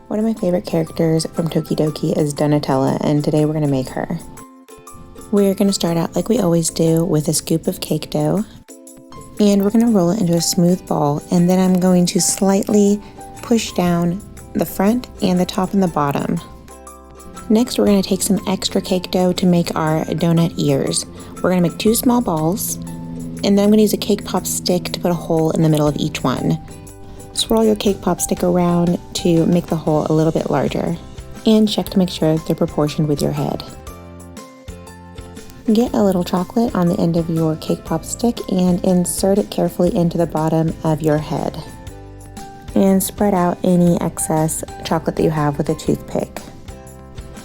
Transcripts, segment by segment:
One of my favorite characters from Toki Doki is Donutella, and today we're going to make her. We're going to start out like we always do with a scoop of cake dough, and we're going to roll it into a smooth ball, and then I'm going to slightly push down the front and the top and the bottom. Next, we're going to take some extra cake dough to make our donut ears. We're going to make 2 small balls, and then I'm going to use a cake pop stick to put a hole in the middle of each one. Swirl your cake pop stick around to make the hole a little bit larger, and check to make sure they're proportioned with your head. Get a little chocolate on the end of your cake pop stick and insert it carefully into the bottom of your head. And spread out any excess chocolate that you have with a toothpick.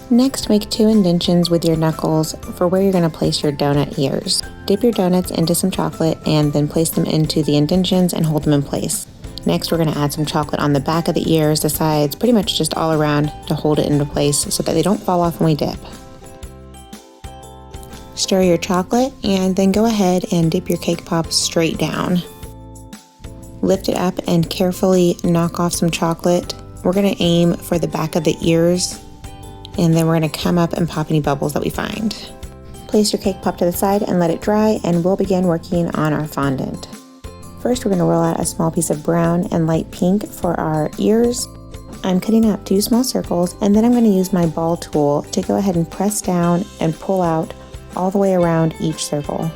Next, make 2 indentions with your knuckles for where you're going to place your donut ears. Dip your donuts into some chocolate and then place them into the indentions and hold them in place. Next, we're going to add some chocolate on the back of the ears, the sides, pretty much just all around to hold it into place so that they don't fall off when we dip. Stir your chocolate and then go ahead and dip your cake pop straight down. Lift it up and carefully knock off some chocolate. We're going to aim for the back of the ears, and then we're going to come up and pop any bubbles that we find. Place your cake pop to the side and let it dry, and we'll begin working on our fondant. First, we're going to roll out a small piece of brown and light pink for our ears. I'm cutting out 2 small circles, and then I'm going to use my ball tool to go ahead and press down and pull out all the way around each circle.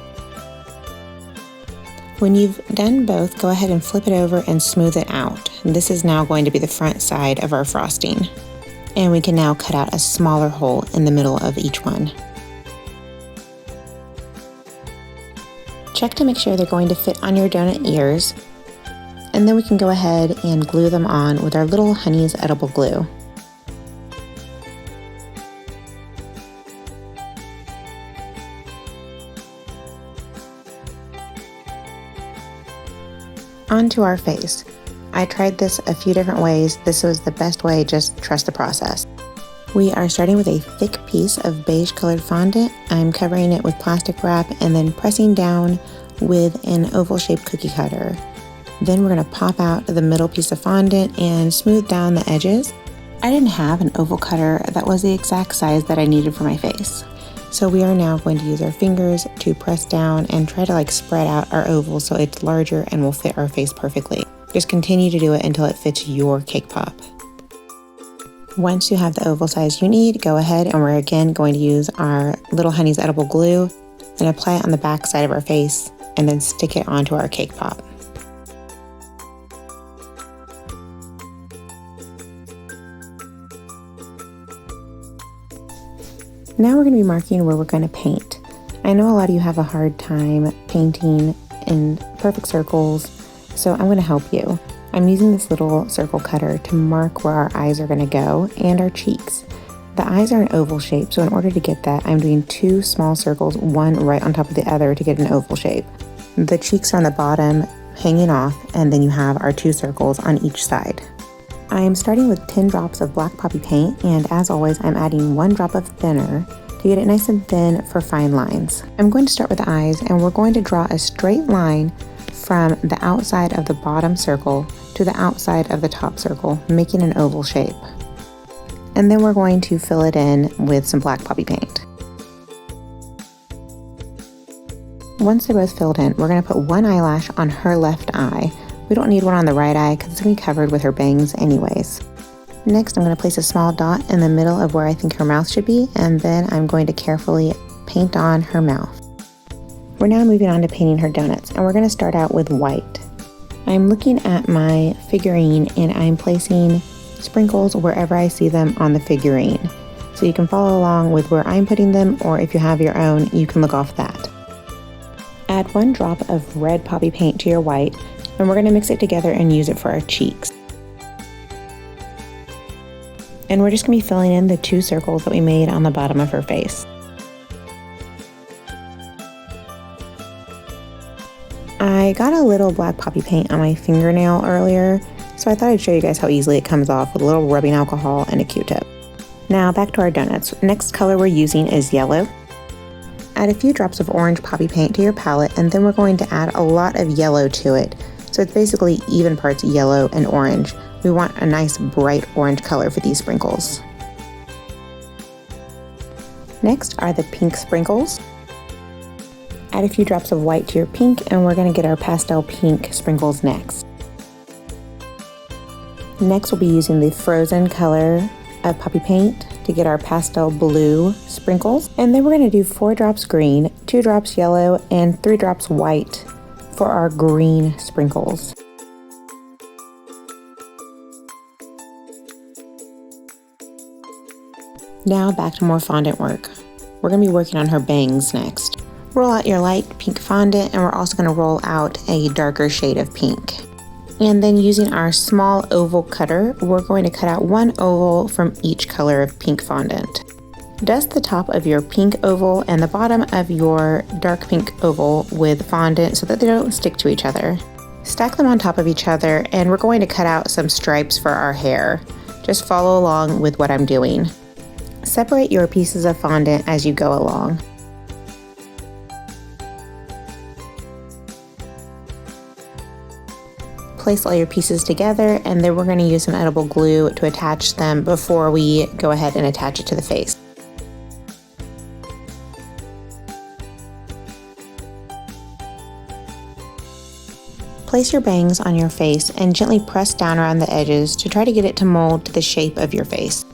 When you've done both, go ahead and flip it over and smooth it out. This is now going to be the front side of our frosting. And we can now cut out a smaller hole in the middle of each one. Check to make sure they're going to fit on your donut ears, and then we can go ahead and glue them on with our little Honey's edible glue. Onto our face. I tried this a few different ways. This was the best way, just trust the process. We are starting with a thick piece of beige colored fondant. I'm covering it with plastic wrap and then pressing down with an oval shaped cookie cutter. Then we're going to pop out the middle piece of fondant and smooth down the edges. I didn't have an oval cutter that was the exact size that I needed for my face. So we are now going to use our fingers to press down and try to spread out our oval so it's larger and will fit our face perfectly. Just continue to do it until it fits your cake pop. Once you have the oval size you need, go ahead and we're again going to use our little Honey's edible glue and apply it on the back side of our face and then stick it onto our cake pop. Now we're going to be marking where we're going to paint. I know a lot of you have a hard time painting in perfect circles, so I'm going to help you. I'm using this little circle cutter to mark where our eyes are going to go and our cheeks. The eyes are an oval shape, so in order to get that, I'm doing 2 small circles, one right on top of the other to get an oval shape. The cheeks are on the bottom, hanging off, and then you have our 2 circles on each side. I am starting with 10 drops of black poppy paint, and as always, I'm adding 1 drop of thinner to get it nice and thin for fine lines. I'm going to start with the eyes, and we're going to draw a straight line from the outside of the bottom circle to the outside of the top circle, making an oval shape. And then we're going to fill it in with some black poppy paint. Once they're both filled in, we're going to put 1 eyelash on her left eye. We don't need one on the right eye because it's going to be covered with her bangs anyways. Next, I'm going to place a small dot in the middle of where I think her mouth should be, and then I'm going to carefully paint on her mouth. We're now moving on to painting her donuts, and we're going to start out with white. I'm looking at my figurine and I'm placing sprinkles wherever I see them on the figurine. So you can follow along with where I'm putting them, or if you have your own, you can look off that. Add 1 drop of red poppy paint to your white, and we're going to mix it together and use it for our cheeks. And we're just going to be filling in the 2 circles that we made on the bottom of her face. I got a little black poppy paint on my fingernail earlier, so I thought I'd show you guys how easily it comes off with a little rubbing alcohol and a Q-tip. Now back to our donuts. Next color we're using is yellow. Add a few drops of orange poppy paint to your palette, and then we're going to add a lot of yellow to it. So it's basically even parts yellow and orange. We want a nice bright orange color for these sprinkles. Next are the pink sprinkles. Add a few drops of white to your pink, and we're going to get our pastel pink sprinkles next. Next we'll be using the frozen color of puppy paint to get our pastel blue sprinkles. And then we're going to do 4 drops green, 2 drops yellow, and 3 drops white for our green sprinkles. Now back to more fondant work. We're going to be working on her bangs next. Roll out your light pink fondant, and we're also going to roll out a darker shade of pink. And then using our small oval cutter, we're going to cut out 1 oval from each color of pink fondant. Dust the top of your pink oval and the bottom of your dark pink oval with fondant so that they don't stick to each other. Stack them on top of each other, and we're going to cut out some stripes for our hair. Just follow along with what I'm doing. Separate your pieces of fondant as you go along. Place all your pieces together, and then we're going to use some edible glue to attach them before we go ahead and attach it to the face. Place your bangs on your face and gently press down around the edges to try to get it to mold to the shape of your face.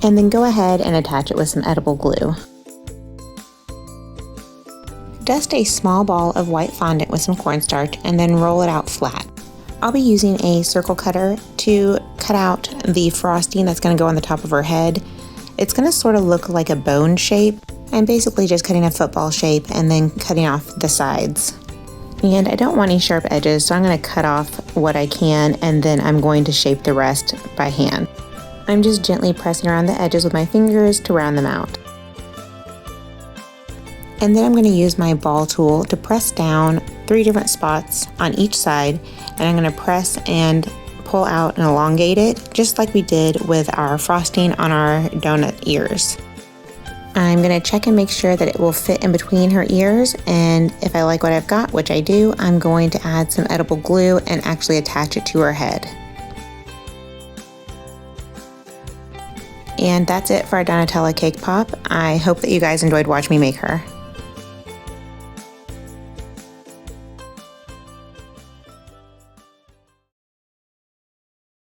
And then go ahead and attach it with some edible glue. Dust a small ball of white fondant with some cornstarch and then roll it out flat. I'll be using a circle cutter to cut out the frosting that's going to go on the top of her head. It's going to sort of look like a bone shape. I'm basically just cutting a football shape and then cutting off the sides. And I don't want any sharp edges, so I'm going to cut off what I can, and then I'm going to shape the rest by hand. I'm just gently pressing around the edges with my fingers to round them out. And then I'm going to use my ball tool to press down 3 different spots on each side, and I'm going to press and pull out and elongate it, just like we did with our frosting on our donut ears. I'm going to check and make sure that it will fit in between her ears, and if I like what I've got, which I do, I'm going to add some edible glue and actually attach it to her head. And that's it for our Donutella cake pop. I hope that you guys enjoyed watching me make her.